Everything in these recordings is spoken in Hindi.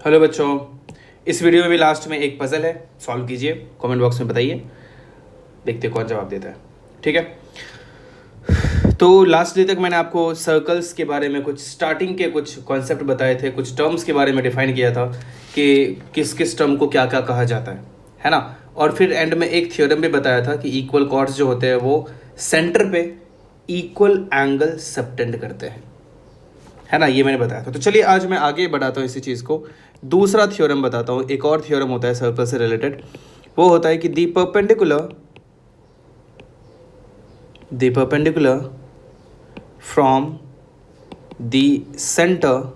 हेलो बच्चों, इस वीडियो में भी लास्ट में एक पजल है, सॉल्व कीजिए। कमेंट बॉक्स में बताइए, देखते हैं कौन जवाब देता है। ठीक है, तो लास्ट डे तक मैंने आपको सर्कल्स के बारे में कुछ स्टार्टिंग के कुछ कॉन्सेप्ट बताए थे, कुछ टर्म्स के बारे में डिफाइन किया था कि किस किस टर्म को क्या क्या कहा जाता है ना। और फिर एंड में एक थ्योरम भी बताया था कि इक्वल कॉर्ड्स जो होते हैं वो सेंटर पे इक्वल एंगल सबटेंड करते हैं, है ना। ये मैंने बताया था। तो चलिए आज मैं आगे बढ़ाता हूँ इसी चीज़ को, दूसरा थ्योरम बताता हूँ। एक और थ्योरम होता है सर्कल से रिलेटेड, वो होता है कि the perpendicular from the centre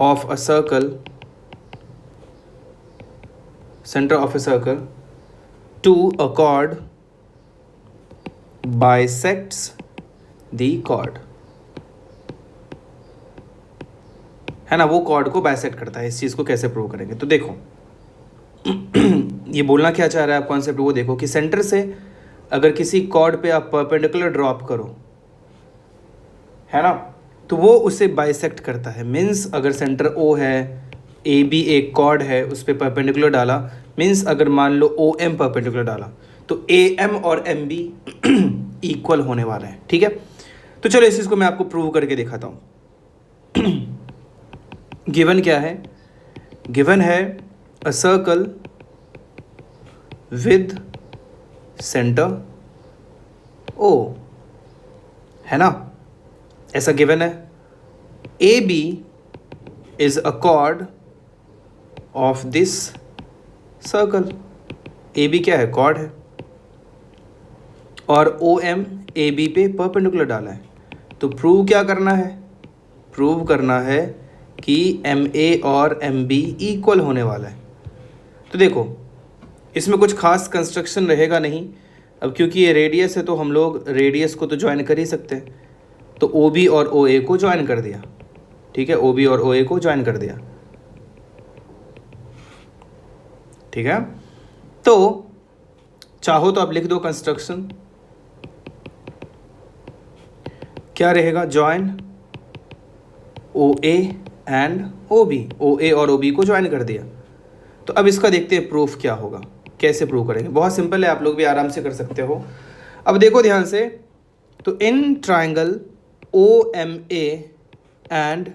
of a circle to a chord bisects the chord, है ना। वो कॉर्ड को बाइसेक्ट करता है। इस चीज़ को कैसे प्रूव करेंगे, तो देखो ये बोलना क्या चाह रहा है आप कॉन्सेप्ट, वो देखो कि सेंटर से अगर किसी कॉर्ड पे आप परपेंडिकुलर ड्रॉप करो, है ना, तो वो उसे बाइसेक्ट करता है। मीन्स अगर सेंटर ओ है, ए बी एक कॉर्ड है, उस पर परपेंडिकुलर डाला, मीन्स अगर मान लो ओ एम परपेंडिकुलर डाला, तो ए एम और एम बी इक्वल होने वाला है। ठीक है, तो चलो इस चीज़ को मैं आपको प्रूव करके दिखाता हूँ। गिवन क्या है? गिवन है a circle with centre O, है ना, ऐसा गिवन है। A B is a chord of this circle. A B क्या है? कॉर्ड है। और ओ एम ए बी पे परपेंडिकुलर डाला है, तो प्रूव क्या करना है? प्रूव करना है कि एम ए और एम बी इक्वल होने वाला है। तो देखो इसमें कुछ खास कंस्ट्रक्शन रहेगा नहीं, अब क्योंकि ये रेडियस है तो हम लोग रेडियस को तो ज्वाइन कर ही सकते हैं। तो ओ बी और ओ ए को ज्वाइन कर दिया। ठीक है, ओ बी और ओ ए को ज्वाइन कर दिया। ठीक है, तो चाहो तो आप लिख दो कंस्ट्रक्शन, क्या रहेगा? Join O A and O B, O A और ओ बी को ज्वाइन कर दिया। तो अब इसका देखते हैं प्रूफ क्या होगा, कैसे प्रूव करेंगे। बहुत सिंपल है, आप लोग भी आराम से कर सकते हो। अब देखो ध्यान से, तो in triangle O M A and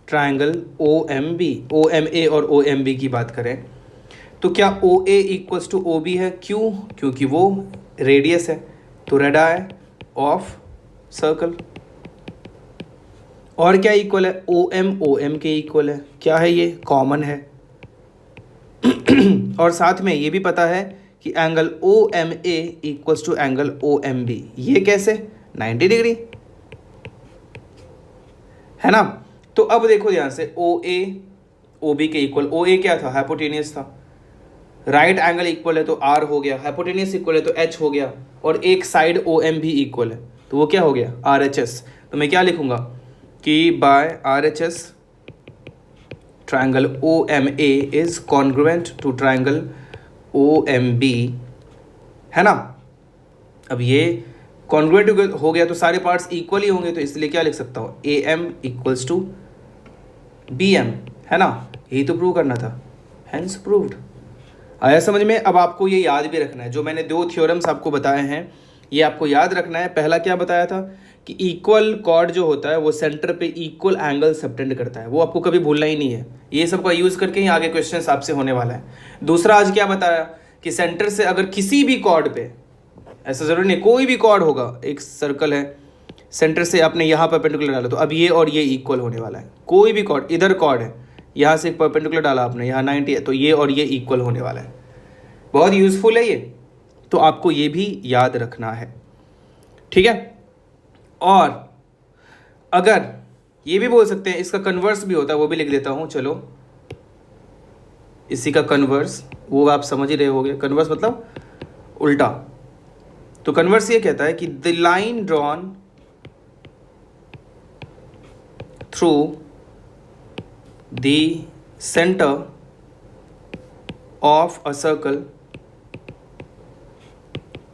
triangle O M B, O M A और ओ एम बी की बात करें तो क्या O A equals to O B है? क्यों? क्योंकि वो रेडियस है, तो रेडाई ऑफ सर्कल। और क्या इक्वल है? ओ एम के इक्वल है। क्या है ये? कॉमन है। और साथ में ये भी पता है कि angle O M A equals to angle O M B. ये कैसे? 90 डिग्री, है ना। तो अब देखो ध्यान से, ओ ए ओ बी के इक्वल। ओ ए क्या था? हाइपोटेनियस था। राइट एंगल इक्वल है तो आर हो गया, हाइपोटेनियस इक्वल है तो एच हो गया, और एक साइड ओ एम भी इक्वल है तो वो क्या हो गया? R H S. तो मैं क्या लिखूंगा कि by R H S triangle O M A is congruent to triangle O M B, है ना। अब ये कॉन्ग्रुएंट हो गया तो सारे पार्ट्स इक्वल ही होंगे, तो इसलिए क्या लिख सकता हूँ? A M equals to B M, है ना। यही तो प्रूव करना था, हैंस प्रूव्ड। आया समझ में? अब आपको ये याद भी रखना है, जो मैंने दो थ्योरम्स आपको बताए हैं ये आपको याद रखना है। पहला क्या बताया था कि इक्वल कॉर्ड जो होता है वो सेंटर पे इक्वल एंगल सबटेंड करता है, वो आपको कभी भूलना ही नहीं है। ये सब का यूज़ करके ही आगे क्वेश्चन आपसे होने वाला है। दूसरा आज क्या बताया कि सेंटर से अगर किसी भी कॉर्ड पे, ऐसा ज़रूरी नहीं, कोई भी कॉर्ड होगा, एक सर्कल है, सेंटर से आपने यहाँ परपेंडिकुलर डाला तो अब ये और ये इक्वल होने वाला है। कोई भी कॉर्ड, इधर कॉर्ड है, यहाँ से एक परपेंडिकुलर डाला आपने, यहाँ 90 है, तो ये और ये इक्वल होने वाला है। बहुत यूज़फुल है ये, तो आपको ये भी याद रखना है। ठीक है, और अगर ये भी बोल सकते हैं इसका कन्वर्स भी होता है, वो भी लिख देता हूँ। चलो, इसी का कन्वर्स वो आप समझ ही रहे होगे। कन्वर्स मतलब उल्टा। तो कन्वर्स ये कहता है कि the line drawn through the centre of a circle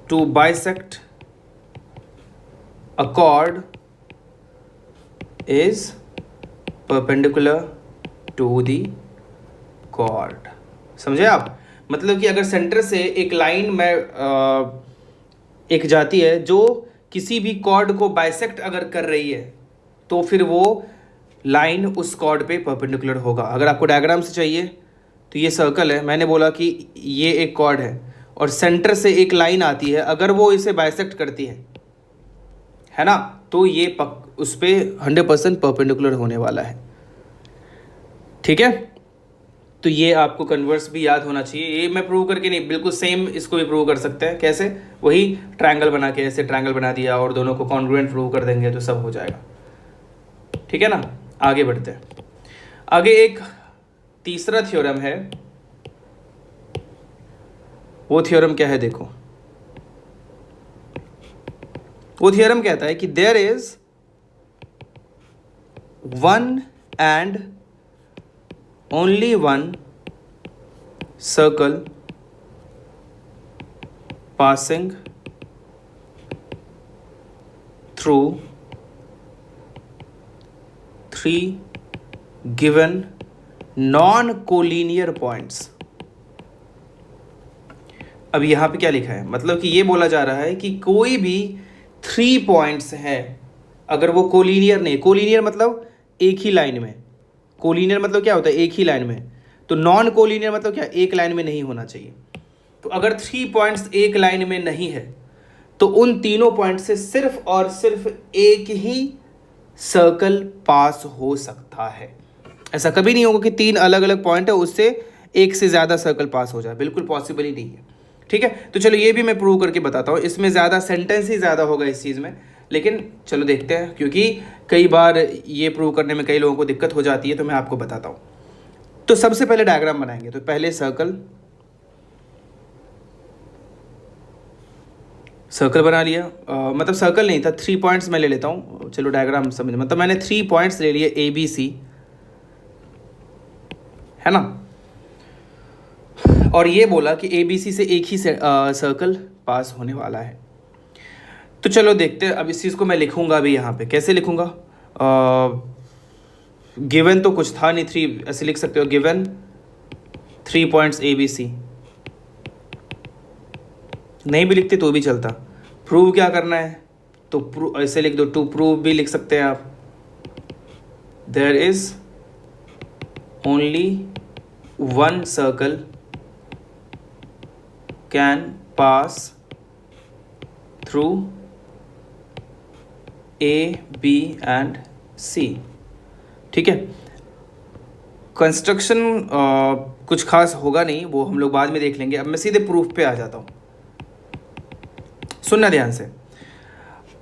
to bisect a chord is perpendicular to the chord. समझे आप? मतलब कि अगर सेंटर से एक लाइन में एक जाती है जो किसी भी कॉर्ड को बाइसेक्ट अगर कर रही है तो फिर वो लाइन उस कॉर्ड पे परपेंडिकुलर होगा। अगर आपको डायग्राम से चाहिए तो ये सर्कल है, मैंने बोला कि ये एक कॉर्ड है और सेंटर से एक लाइन आती है, अगर वो इसे बाइसेक्ट करती है ना, तो ये उस पर 100% परपेंडिकुलर होने वाला है। ठीक है, तो ये आपको कन्वर्स भी याद होना चाहिए। ये मैं प्रूव करके नहीं, बिल्कुल सेम इसको भी प्रूव कर सकते हैं। कैसे? वही ट्रायंगल बना के, ऐसे ट्रायंगल बना दिया और दोनों को कॉन्ग्रुएंट प्रूव कर देंगे तो सब हो जाएगा। ठीक है ना, आगे बढ़ते हैं। आगे एक तीसरा थ्योरम है। वो थ्योरम क्या है देखो। वो थ्योरम कहता है कि there is one and only one circle passing through three given non collinear points. अब यहां पे क्या लिखा है, मतलब कि ये बोला जा रहा है कि कोई भी 3 पॉइंट्स है, अगर वो कोलिनियर नहीं, कोलिनियर मतलब एक ही लाइन में, कोलिनियर मतलब क्या होता है, एक ही लाइन में, तो नॉन कोलिनियर मतलब क्या, एक लाइन में नहीं होना चाहिए। तो अगर 3 पॉइंट्स एक लाइन में नहीं है तो उन तीनों पॉइंट से सिर्फ और सिर्फ एक ही सर्कल पास हो सकता है। ऐसा कभी नहीं होगा कि 3 अलग अलग पॉइंट है उससे एक से ज़्यादा सर्कल पास हो जाए, बिल्कुल पॉसिबल ही नहीं है। ठीक है, तो चलो ये भी मैं प्रूव करके बताता हूँ। इसमें ज़्यादा सेंटेंस ही ज़्यादा होगा इस चीज़ में, लेकिन चलो देखते हैं, क्योंकि कई बार ये प्रूव करने में कई लोगों को दिक्कत हो जाती है, तो मैं आपको बताता हूँ। तो सबसे पहले डायग्राम बनाएंगे। तो पहले सर्कल बना लिया, मतलब सर्कल नहीं था, 3 पॉइंट्स मैं ले लेता हूँ। चलो डायग्राम समझ, मतलब मैंने 3 पॉइंट्स ले लिए ABC, है ना, और ये बोला कि ABC से एक ही सर्कल पास होने वाला है। तो चलो देखते हैं। अब इस चीज़ को मैं लिखूंगा अभी यहाँ पे, कैसे लिखूंगा? गिवन तो कुछ था नहीं, 3 ऐसे लिख सकते हो, गिवन 3 पॉइंट्स ABC। नहीं भी लिखते तो भी चलता। प्रूव क्या करना है तो ऐसे लिख दो, टू प्रूव भी लिख सकते हैं आप। There is only one circle can pass through A, B and C। ठीक है, कंस्ट्रक्शन कुछ खास होगा नहीं, वो हम लोग बाद में देख लेंगे। अब मैं सीधे प्रूफ पे आ जाता हूँ, सुनना ध्यान से।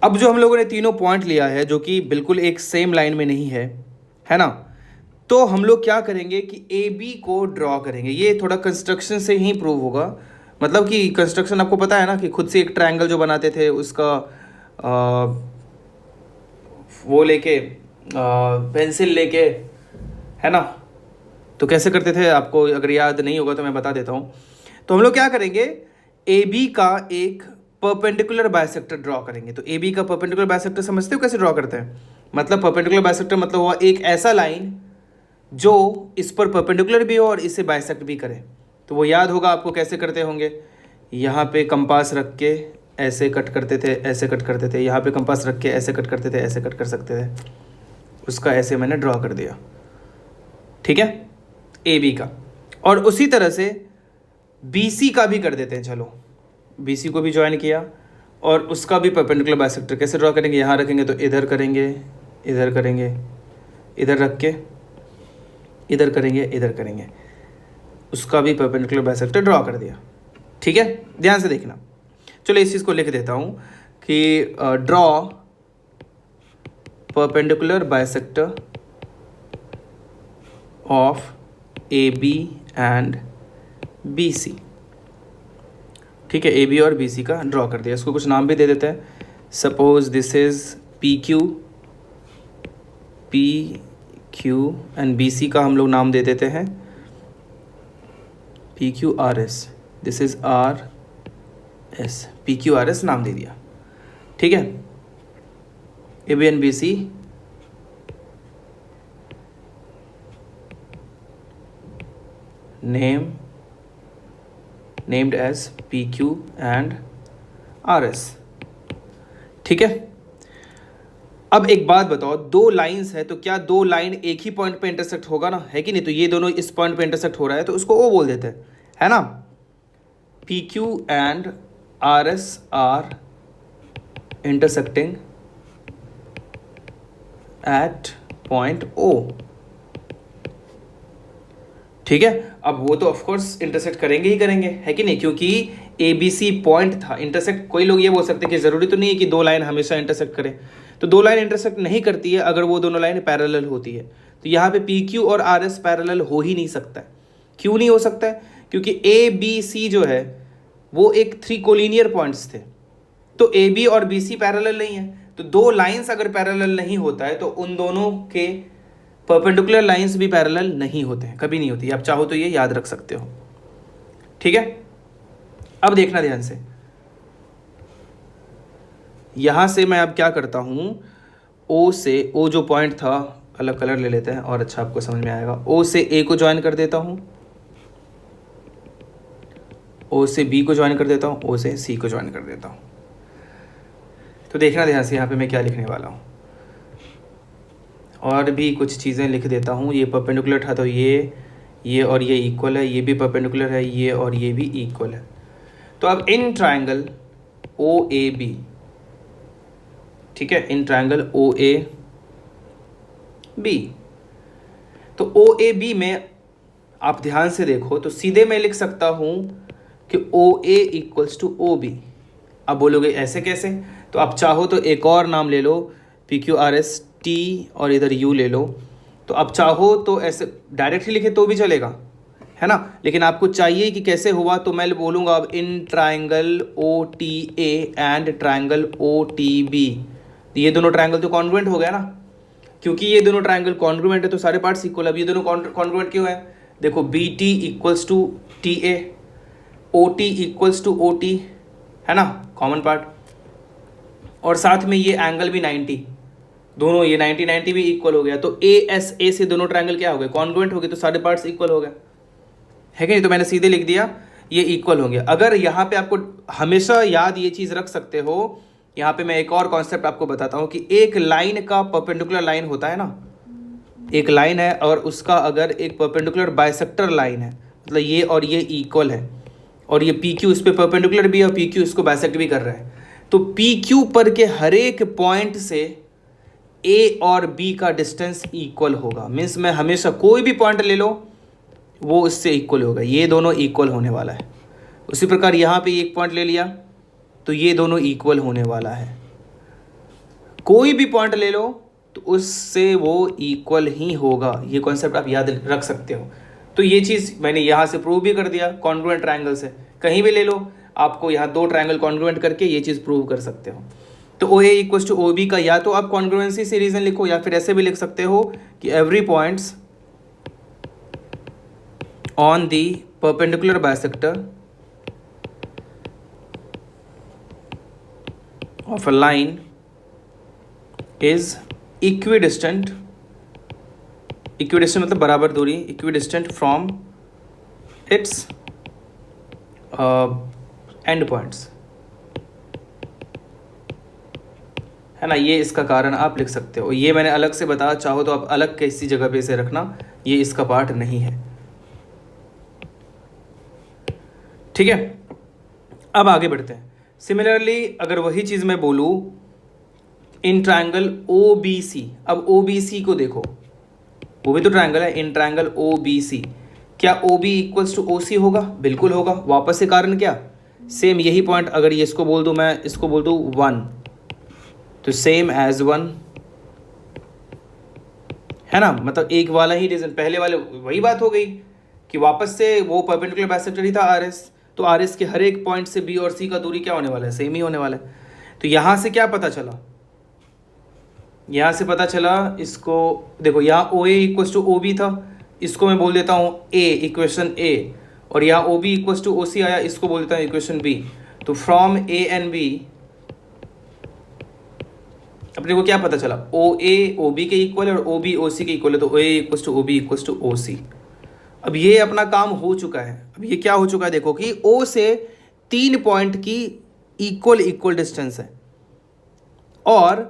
अब जो हम लोगों ने तीनों पॉइंट लिया है जो कि बिल्कुल एक सेम लाइन में नहीं है ना, तो हम लोग क्या करेंगे कि AB को ड्रॉ करेंगे। ये थोड़ा कंस्ट्रक्शन से ही प्रूव होगा, मतलब कि कंस्ट्रक्शन आपको पता है ना कि खुद से एक ट्रायंगल जो बनाते थे उसका वो लेके पेंसिल लेके, है ना, तो कैसे करते थे आपको अगर याद नहीं होगा तो मैं बता देता हूँ। तो हम लोग क्या करेंगे, AB का एक परपेंडिकुलर बाइसेक्टर ड्रॉ करेंगे। तो AB का परपेंडिकुलर बाइसेक्टर समझते हो कैसे ड्रॉ करते हैं? मतलब परपेंडिकुलर बाइसेक्टर मतलब हुआ एक ऐसा लाइन जो इस पर परपेंडिकुलर भी हो और इसे बाइसेक्ट भी करे। तो वो याद होगा आपको कैसे करते होंगे, यहाँ पे कंपास रख के ऐसे कट करते थे, ऐसे कट करते थे, यहाँ पे कंपास रख के ऐसे कट करते थे, ऐसे कट कर सकते थे, उसका ऐसे मैंने ड्रॉ कर दिया। ठीक है, AB का। और उसी तरह से BC का भी कर देते हैं। चलो BC को भी ज्वाइन किया और उसका भी परपेंडिकुलर बाइसेक्टर कैसे ड्रॉ करेंगे, यहाँ रखेंगे तो इधर करेंगे, इधर करेंगे, इधर रख के इधर करेंगे, इधर करेंगे, उसका भी परपेंडिकुलर बाइसेक्टर ड्रॉ कर दिया। ठीक है, ध्यान से देखना। चलो इस चीज़ को लिख देता हूँ कि draw perpendicular bisector of AB and BC। ठीक है, AB और BC का ड्रॉ कर दिया। इसको कुछ नाम भी दे देते हैं। Suppose this is PQ and BC का हम लोग नाम दे देते हैं PQRS। This is RS, PQRS नाम दे दिया। ठीक है, AB and BC named as P Q and R S. ठीक है, अब एक बात बताओ, दो लाइंस है तो क्या दो लाइन एक ही पॉइंट पे इंटरसेक्ट होगा ना, है कि नहीं? तो ये दोनों इस पॉइंट पे इंटरसेक्ट हो रहा है तो उसको ओ बोल देते हैं, है ना। P Q and R S are intersecting at point O. ठीक है, अब वो तो ऑफ कोर्स इंटरसेक्ट करेंगे ही करेंगे, है कि नहीं, क्योंकि ए बी सी पॉइंट था इंटरसेक्ट। कोई लोग ये बोल सकते हैं कि जरूरी तो नहीं है कि दो लाइन हमेशा इंटरसेक्ट करे, तो दो लाइन इंटरसेक्ट नहीं करती है अगर वो दोनों लाइन पैरेलल होती है। तो यहाँ पे पी क्यू और आर एस पैरेलल हो ही नहीं सकता है। क्यों नहीं हो सकता है? क्योंकि ए बी सी जो है वो एक थ्री कोलिनियर पॉइंट्स थे, तो ए बी और बी सी पैरेलल नहीं है। तो दो लाइंस अगर पैरेलल नहीं होता है तो उन दोनों के परपेंडिकुलर लाइंस भी पैरेलल नहीं होते हैं, कभी नहीं होती। आप चाहो तो ये याद रख सकते हो। ठीक है, अब देखना ध्यान से, यहां से मैं अब क्या करता हूं, ओ से, ओ जो पॉइंट था, अलग कलर ले लेते हैं और अच्छा आपको समझ में आएगा। ओ से ए को ज्वाइन कर देता हूं, ओ से बी को ज्वाइन कर देता हूं, ओ से सी को ज्वाइन कर देता हूं। तो देखना ध्यान से यहाँ पे मैं क्या लिखने वाला हूँ, और भी कुछ चीज़ें लिख देता हूँ। ये परपेंडिकुलर था तो ये और ये इक्वल है, ये भी परपेंडिकुलर है, ये और ये भी इक्वल है। तो अब in triangle O A B, ठीक है, इन ट्राइंगल ओ ए बी, तो ओ ए बी में आप ध्यान से देखो तो सीधे मैं लिख सकता हूँ कि ओ A equals to O B. अब बोलोगे ऐसे कैसे? तो आप चाहो तो एक और नाम ले लो, P Q R S T और इधर यू ले लो। तो आप चाहो तो ऐसे डायरेक्टली लिखे तो भी चलेगा, है ना, लेकिन आपको चाहिए कि कैसे हुआ, तो मैं बोलूँगा अब in triangle O T A and triangle O T B. ये दोनों ट्राइंगल तो कॉन्ग्रुएंट हो गया ना, क्योंकि ये दोनों ट्राइंगल कॉन्ग्रुएंट है तो सारे पार्ट्स इक्वल। अब ये दोनों कॉन्ग्रुएंट क्यों है? देखो, B T equals to T A, O T equals to O T, है ना, कॉमन पार्ट, और साथ में ये एंगल भी 90, दोनों ये 90 90 भी इक्वल हो गया। तो ए एस ए से दोनों ट्राइंगल क्या हो गए? कॉन्ग्रुएंट हो गए, तो सारे पार्ट्स इक्वल हो गए, है कि नहीं? तो मैंने सीधे लिख दिया ये इक्वल हो गया। अगर यहाँ पे आपको हमेशा याद ये चीज़ रख सकते हो, यहाँ पे मैं एक और कॉन्सेप्ट आपको बताता हूँ कि एक लाइन का परपेंडिकुलर लाइन होता है ना, एक लाइन है और उसका अगर एक परपेंडिकुलर बाइसेक्टर लाइन है, मतलब ये और ये इक्वल है और ये पी क्यू इस पर परपेंडिकुलर भी है और पी क्यू इसको बाइसेक्ट भी कर रहा है, तो पी क्यू पर के हर एक पॉइंट से ए और बी का डिस्टेंस इक्वल होगा। मीन्स मैं हमेशा कोई भी पॉइंट ले लो वो इससे इक्वल होगा, ये दोनों इक्वल होने वाला है। उसी प्रकार यहाँ पे एक पॉइंट ले लिया तो ये दोनों इक्वल होने वाला है। कोई भी पॉइंट ले लो तो उससे वो इक्वल ही होगा, ये कॉन्सेप्ट आप याद रख सकते हो। तो ये चीज़ मैंने यहाँ से प्रूव भी कर दिया कॉन्ग्रुएंट ट्राइंगल से। कहीं भी ले लो, आपको यहाँ दो ट्राइंगल कॉन्ग्रुएंट करके ये चीज़ प्रूव कर सकते हो। तो O A equals to O B का या तो आप कॉन्ग्रुएंसी से रीजन लिखो या फिर ऐसे भी लिख सकते हो कि every points on the perpendicular bisector of a line is equidistant, equidistant मतलब बराबर दूरी, equidistant from its and points, है ना। ये इसका कारण आप लिख सकते हो। ये मैंने अलग से बताया, चाहो तो आप अलग किसी जगह पे इसे रखना, ये इसका पार्ट नहीं है। ठीक है, अब आगे बढ़ते हैं। सिमिलरली अगर वही चीज़ मैं बोलूँ इन ट्राइंगल ओ बी सी, अब ओ बी सी को देखो, वो भी तो ट्राइंगल है। इन ट्राइंगल ओ बी सी, क्या O B equals to O C होगा? बिल्कुल होगा। वापस से कारण क्या? सेम यही पॉइंट, अगर ये इसको बोल दूँ, मैं इसको बोल दूँ 1, तो सेम एज 1, है ना, मतलब एक वाला ही रीजन, पहले वाले वही बात हो गई कि वापस से वो परपेंडिकुलर बाइसेक्टर ही था आर एस, तो आर एस के हर एक पॉइंट से बी और सी का दूरी क्या होने वाला है? सेम ही होने वाला है। तो यहाँ से क्या पता चला? यहाँ से पता चला, इसको देखो, यहाँ ओ A equals to O B था, इसको मैं बोल देता हूँ ए, इक्वेशन ए, और यहाँ O B equals to O C आया, इसको बोल देता हूँ इक्वेशन बी। तो फ्रॉम ए एंड बी अपने को क्या पता चला? ओ ए ओ बी के इक्वल है और ओ बी ओ सी के इक्वल है, तो O A equals to O B equals to O C. अब ये अपना काम हो चुका है। अब ये क्या हो चुका है, देखो कि O से 3 पॉइंट की इक्वल डिस्टेंस है और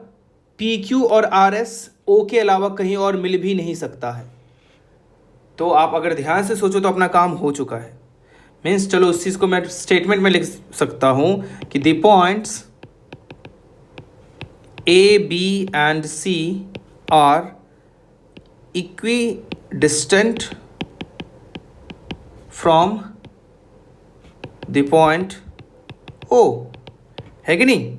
PQ और RS O के अलावा कहीं और मिल भी नहीं सकता है। तो आप अगर ध्यान से सोचो तो अपना काम हो चुका है। मीन्स चलो उस चीज़ को मैं स्टेटमेंट में लिख सकता हूं कि the points A, B and C are equidistant from the point O, है कि नहीं।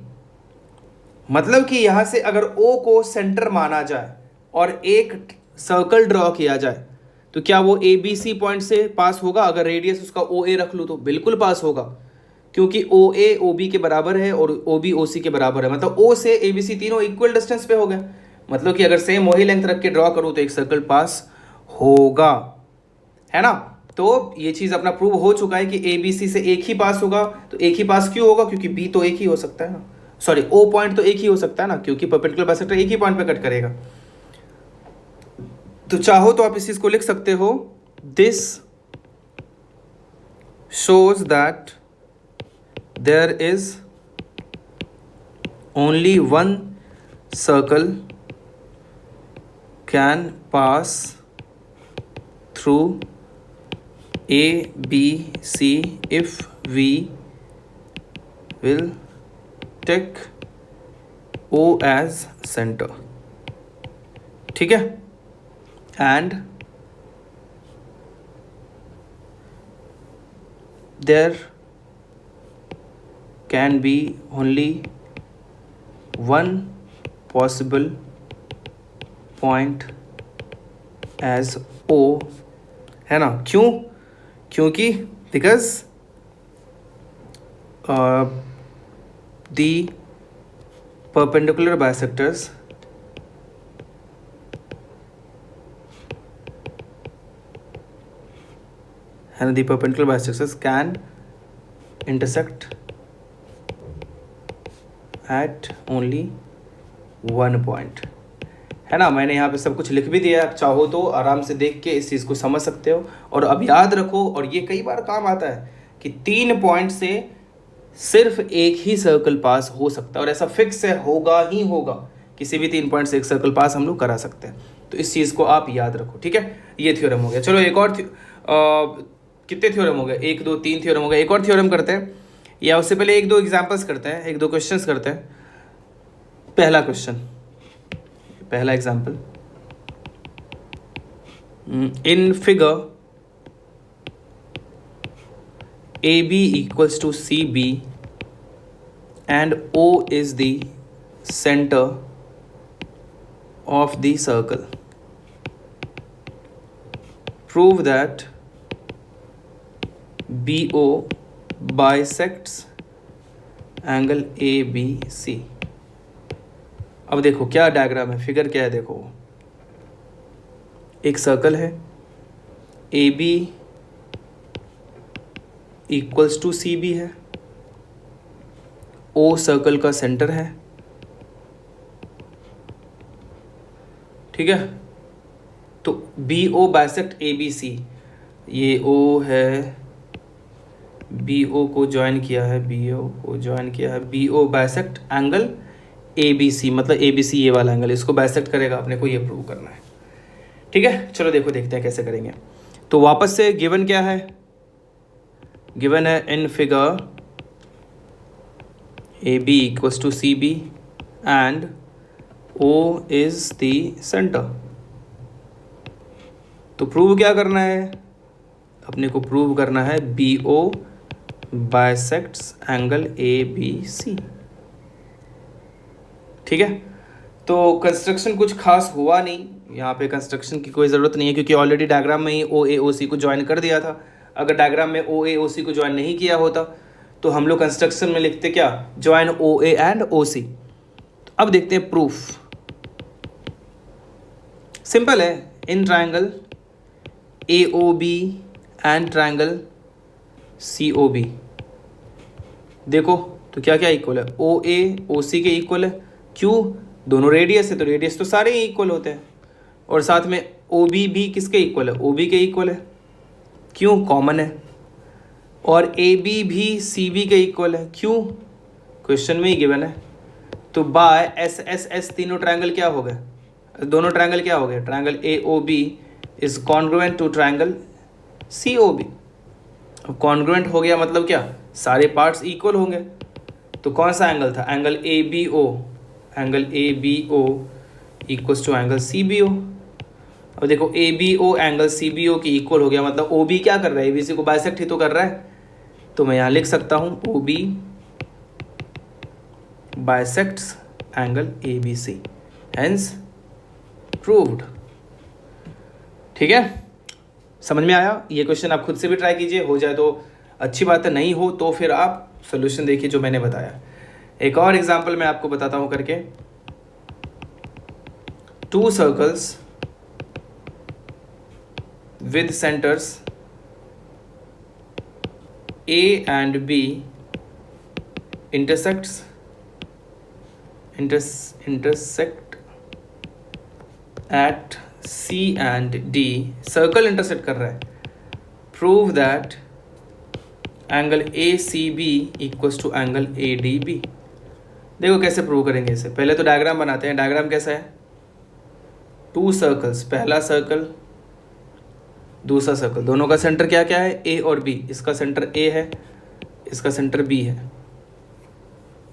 मतलब कि यहां से अगर O को सेंटर माना जाए और एक सर्कल ड्रॉ किया जाए तो क्या वो ABC पॉइंट से पास होगा। अगर रेडियस उसका OA रख लूँ तो बिल्कुल पास होगा, क्योंकि OA OB के बराबर है और OB OC के बराबर है। मतलब O से ABC तीनों इक्वल डिस्टेंस पे हो गए। मतलब कि अगर सेम वही लेंथ रख के ड्रॉ करूँ तो एक सर्कल पास होगा, है ना। तो ये चीज़ अपना प्रूव हो चुका है कि ABC से एक ही पास होगा। तो एक ही पास क्यों होगा, क्योंकि B तो एक ही हो सकता है ना, सॉरी O पॉइंट तो एक ही हो सकता है ना, क्योंकि परपेंडिकुलर बाइसेक्टर एक ही पॉइंट पे कट करेगा। तो चाहो तो आप इस चीज को लिख सकते हो, this shows that there is only one circle can pass through ABC if we will take O as center, ठीक है। And there can be only one possible point as O, है ना। क्यों, क्योंकि because the perpendicular bisectors and the perpendicular bisectors can intersect at only one point, है ना। मैंने यहाँ पे सब कुछ लिख भी दिया है, आप चाहो तो आराम से देख के इस चीज़ को समझ सकते हो। और अब याद रखो, और ये कई बार काम आता है कि 3 पॉइंट से सिर्फ एक ही सर्कल पास हो सकता है, और ऐसा फिक्स है, होगा ही होगा। किसी भी 3 पॉइंट से एक सर्कल पास हम लोग करा सकते हैं। तो इस चीज़ को आप याद रखो, ठीक है। ये थ्योरम हो गया। चलो एक और कितने थ्योरम हो गए, 1 2 3 थ्योरम हो गए। एक और थ्योरम करते हैं, या उससे पहले 1 2 एग्जांपल्स करते हैं, 1 2 क्वेश्चंस करते हैं। पहला क्वेश्चन, पहला example, in figure AB equals to CB and O is the center of the circle. Prove that BO bisects angle ABC. अब देखो क्या डायग्राम है, फिगर क्या है, देखो एक सर्कल है, AB इक्वल्स टू CB है, O सर्कल का सेंटर है, ठीक है। तो BO बाइसेक्ट ABC, ये O है, BO को ज्वाइन किया है, BO को ज्वाइन किया है, BO बाइसेक्ट एंगल ABC, मतलब ABC ये वाला एंगल, इसको बाइसेक्ट करेगा। अपने को ये प्रूव करना है, ठीक है। चलो देखो, देखते हैं कैसे करेंगे। तो वापस से गिवन क्या है, गिवन है in figure AB equals to CB and O is the centre. तो प्रूव क्या करना है, अपने को प्रूव करना है BO बाइसेक्ट्स एंगल ABC, ठीक है। तो कंस्ट्रक्शन कुछ खास हुआ नहीं, यहाँ पे कंस्ट्रक्शन की कोई ज़रूरत नहीं है, क्योंकि ऑलरेडी डायग्राम में ही OA OC को ज्वाइन कर दिया था। अगर डायग्राम में OA OC को ज्वाइन नहीं किया होता तो हम लोग कंस्ट्रक्शन में लिखते क्या, ज्वाइन OA एंड OC। तो अब देखते हैं प्रूफ। सिंपल है, in triangle AOB and triangle COB, देखो तो क्या क्या इक्वल है, OA OC के इक्वल है। क्यों, दोनों रेडियस है, तो रेडियस तो सारे ही इक्वल होते हैं। और साथ में OB भी किसके इक्वल है, OB के इक्वल है। क्यों, कॉमन है। और ए बी भी सी बी के इक्वल है, क्यों, क्वेश्चन में ही गिवन है। तो बाय एस एस एस तीनों ट्रायंगल क्या हो गए, दोनों ट्रायंगल क्या हो गए, triangle A O B is congruent to triangle C O B. अब कॉन्ग्रुएंट हो गया मतलब क्या, सारे पार्ट्स इक्वल होंगे। तो कौन सा एंगल था, angle A B O, angle A B O equals to angle C B O. अब देखो A B O angle C B O की इक्वल हो गया, मतलब ओ बी क्या कर रहा है, ए बी सी को बाइसेक्ट ही तो कर रहा है। तो मैं यहाँ लिख सकता हूँ O B bisects angle A B C, hence proved. ठीक है, समझ में आया। ये क्वेश्चन आप खुद से भी ट्राई कीजिए, हो जाए तो अच्छी बात है, नहीं हो तो फिर आप सोल्यूशन देखिए जो मैंने बताया। एक और एग्जांपल मैं आपको बताता हूं करके। Two circles with centres A and B intersect at C and D, circle intersect कर रहा है। Prove that angle A C B equals to angle A D B. देखो कैसे प्रूव करेंगे इसे, पहले तो डायग्राम बनाते हैं। डायग्राम कैसा है, टू सर्कल्स, पहला सर्कल दूसरा सर्कल, दोनों का सेंटर क्या क्या है, ए और बी। इसका सेंटर ए है, इसका सेंटर बी है।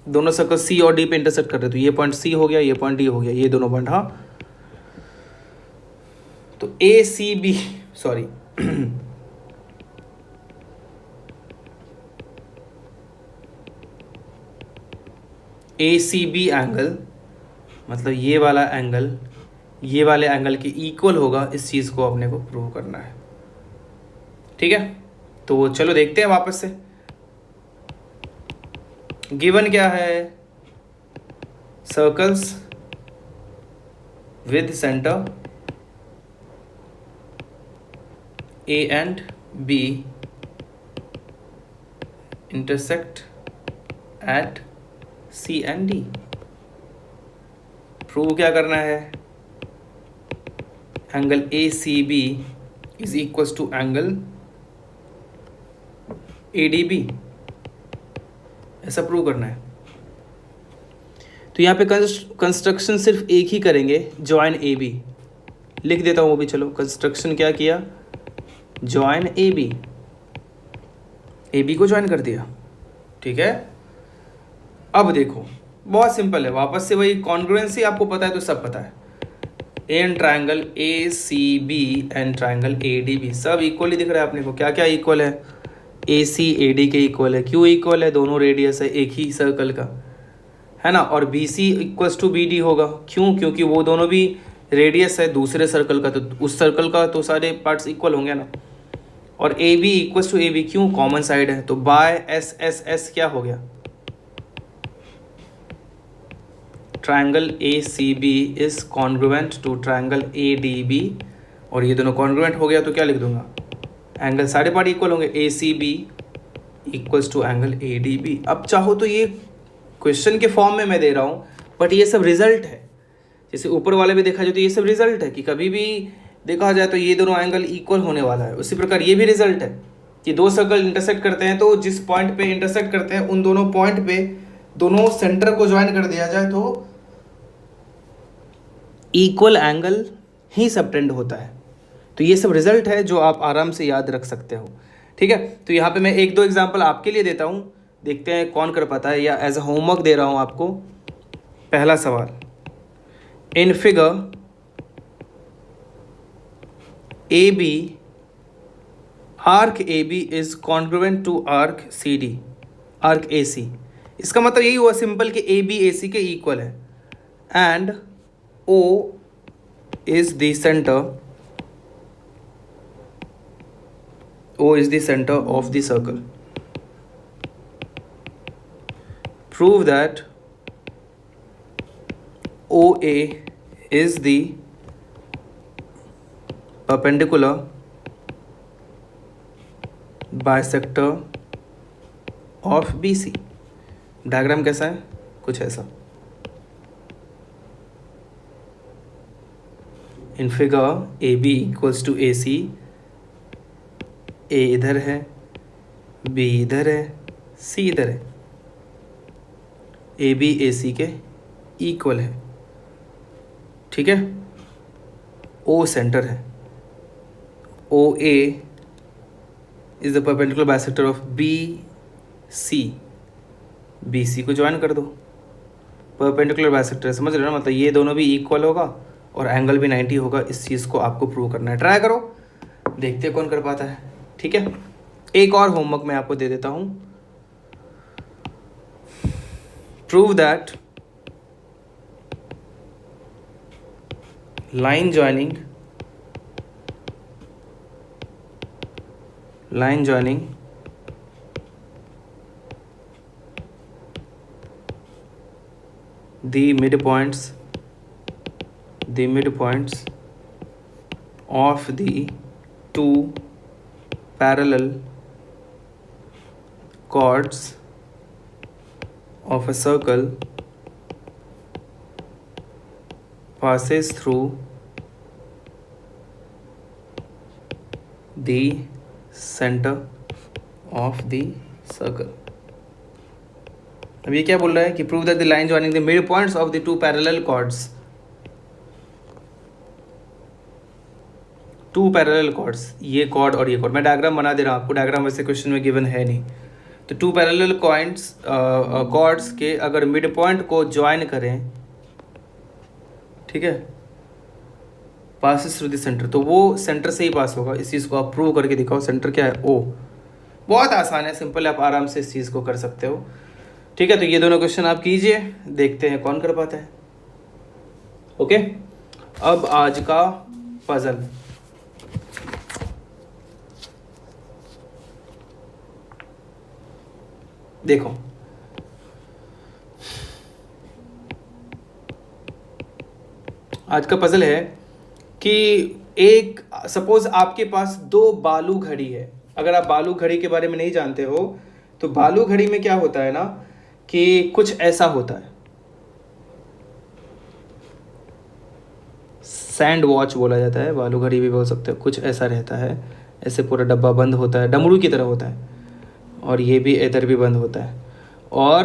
दोनों सर्कल सी और डी पे इंटरसेक्ट कर रहे, तो ये पॉइंट सी हो गया, ये पॉइंट डी हो गया, ये दोनों पॉइंट। हाँ, तो ए सी बी, सॉरी ए सी बी एंगल मतलब ये वाला एंगल ये वाले एंगल के इक्वल होगा, इस चीज को अपने को प्रूव करना है। ठीक है, तो चलो देखते हैं वापस से। गिवन क्या है, circles with centre A and B intersect at C and D. Prove क्या करना है, angle A C B is equals to angle A D B, ऐसा प्रूव करना है। तो यहाँ पे कंस्ट्रक्शन सिर्फ एक ही करेंगे, जॉइन ए बी। लिख देता हूँ वो भी, चलो। कंस्ट्रक्शन क्या किया, जॉइन ए बी को ज्वाइन कर दिया। ठीक है, अब देखो बहुत सिंपल है, वापस से वही कॉन्ग्रुएंसी आपको पता है तो सब पता है। In triangle A C B and triangle A D B सब इक्वली दिख रहा है अपने को। क्या क्या इक्वल है, ए सी ए डी के इक्वल है। क्यों इक्वल है, दोनों रेडियस है एक ही सर्कल का, है ना। और B C equals to B D होगा, क्यों, क्योंकि वो दोनों भी रेडियस है दूसरे सर्कल का, तो उस सर्कल का तो सारे पार्ट्स इक्वल होंगे ना। और A B equals to A B, क्यों, कॉमन साइड है। तो बाय एस एस एस क्या हो गया, triangle A C B is congruent to triangle A D B. और ये दोनों कॉन्ग्रुएंट हो गया तो क्या लिख दूंगा, एंगल सारे पार्ट इक्वल होंगे, A C B equals to angle A D B. अब चाहो तो ये क्वेश्चन के फॉर्म में मैं दे रहा हूँ, बट ये सब रिजल्ट है। जैसे ऊपर वाले में देखा जाए तो ये सब रिजल्ट है कि कभी भी देखा जाए तो ये दोनों एंगल इक्वल होने वाला है। उसी प्रकार ये भी रिजल्ट है कि दो सर्कल इंटरसेक्ट करते हैं तो जिस पॉइंट पे इंटरसेक्ट करते हैं उन दोनों पॉइंट पे दोनों सेंटर को ज्वाइन कर दिया जाए तो इक्वल एंगल ही सबटेंड होता है। तो ये सब रिजल्ट है जो आप आराम से याद रख सकते हो। ठीक है, तो यहाँ पे मैं एक दो एग्जांपल आपके लिए देता हूँ, देखते हैं कौन कर पाता है, या एज अ होमवर्क दे रहा हूँ आपको। पहला सवाल, in figure A B arc A B is congruent to arc C D, arc A C. इसका मतलब यही हुआ सिंपल कि ए बी ए सी के इक्वल है and O is the center, O is the center of the circle. Prove that OA is the perpendicular bisector of BC। Diagram कैसा है, कुछ ऐसा। In figure AB equals to AC, ए इधर है, बी इधर है, सी इधर है। ए बी ए सी के इक्वल है, ठीक है। ओ सेंटर है, O A is the perpendicular bisector of B C. B C को ज्वाइन कर दो, परपेंडिकुलर बाइसेक्टर, समझ रहे हो ना, मतलब ये दोनों भी इक्वल होगा और एंगल भी 90 होगा। इस चीज़ को आपको प्रूव करना है, ट्राई करो, देखते हैं कौन कर पाता है, ठीक है। एक और होमवर्क मैं आपको दे देता हूँ। Prove that line joining the midpoints of the two parallel chords of a circle passes through the center of the circle। अब ये क्या बोल रहा है कि prove that the line joining the mid points of the two parallel chords, two parallel chords, ये कॉर्ड और ये कॉर्ड, मैं डायग्राम बना दे रहा हूँ आपको, डायग्राम वैसे क्वेश्चन में गिवन है नहीं। तो टू पैरेलल कॉर्ड्स के अगर मिड पॉइंट को ज्वाइन करें, ठीक है, पासिस थ्रू द सेंटर, तो वो सेंटर से ही पास होगा। इस चीज़ को आप प्रूव करके दिखाओ। सेंटर क्या है? ओ। बहुत आसान है, सिंपल है, आप आराम से इस चीज़ को कर सकते हो, ठीक है। तो ये दोनों क्वेश्चन आप कीजिए, देखते हैं कौन कर पाता है, ओके। अब आज का पजल, देखो, आज का पजल है कि एक सपोज आपके पास दो बालू घड़ी है। अगर आप बालू घड़ी के बारे में नहीं जानते हो तो बालू घड़ी में क्या होता है ना कि कुछ ऐसा होता है, सैंड वॉच बोला जाता है, बालू घड़ी भी बोल सकते हो। कुछ ऐसा रहता है, ऐसे पूरा डब्बा बंद होता है, डमरू की तरह होता है, और ये भी इधर भी बंद होता है, और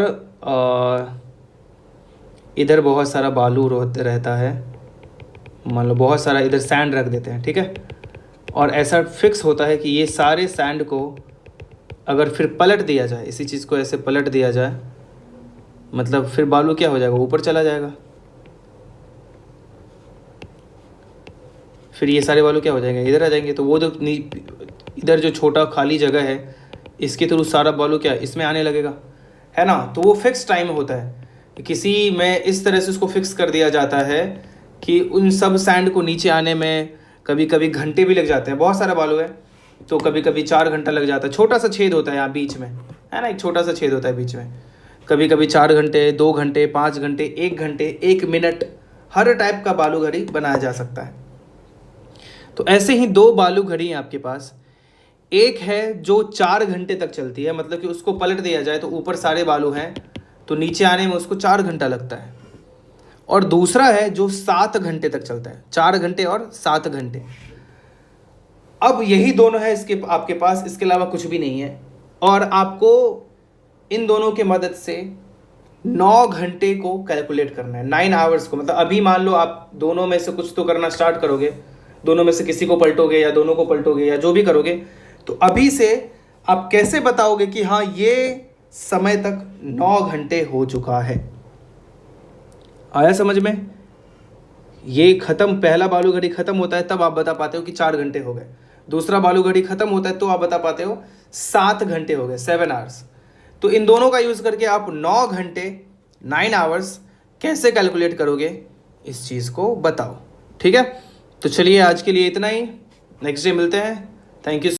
इधर बहुत सारा बालू रहता है, मान लो बहुत सारा इधर सैंड रख देते हैं, ठीक है। और ऐसा फिक्स होता है कि ये सारे सैंड को अगर फिर पलट दिया जाए, इसी चीज़ को ऐसे पलट दिया जाए, मतलब फिर बालू क्या हो जाएगा? ऊपर चला जाएगा। फिर ये सारे बालू क्या हो जाएंगे? इधर आ जाएंगे। तो वो जो इधर जो छोटा खाली जगह है, इसके थ्रू सारा बालू क्या इसमें आने लगेगा, है ना। तो वो फिक्स टाइम होता है, किसी में इस तरह से उसको फिक्स कर दिया जाता है कि उन सब सैंड को नीचे आने में कभी कभी घंटे भी लग जाते हैं। बहुत सारा बालू है तो कभी कभी 4 घंटा लग जाता है। छोटा सा छेद होता है यहाँ बीच में, है ना, एक छोटा सा छेद होता है बीच में। कभी कभी 4 घंटे, 2 घंटे, 5 घंटे, 1 घंटे, 1 मिनट, हर टाइप का बालू घड़ी बनाया जा सकता है। तो ऐसे ही 2 बालू घड़ी हैं आपके पास। एक है जो 4 घंटे तक चलती है, मतलब कि उसको पलट दिया जाए तो ऊपर सारे बालू हैं, तो नीचे आने में उसको 4 घंटा लगता है। और दूसरा है जो 7 घंटे तक चलता है, 4 घंटे और 7 घंटे। अब यही दोनों है इसके आपके पास, इसके अलावा कुछ भी नहीं है। और आपको इन दोनों के मदद से 9 घंटे को कैलकुलेट करना है, 9 आवर्स को। मतलब अभी मान लो आप दोनों में से कुछ तो करना स्टार्ट करोगे, दोनों में से किसी को पलटोगे या दोनों को पलटोगे या जो भी करोगे, तो अभी से आप कैसे बताओगे कि हाँ ये समय तक 9 घंटे हो चुका है? आया समझ में? ये खत्म, पहला बालू घड़ी खत्म होता है तब आप बता पाते हो कि 4 घंटे हो गए। दूसरा बालू घड़ी खत्म होता है तो आप बता पाते हो 7 घंटे हो गए, 7 आवर्स। तो इन दोनों का यूज करके आप 9 घंटे, 9 आवर्स कैसे कैलकुलेट करोगे, इस चीज को बताओ, ठीक है। तो चलिए आज के लिए इतना ही, नेक्स्ट डे मिलते हैं। Thank you.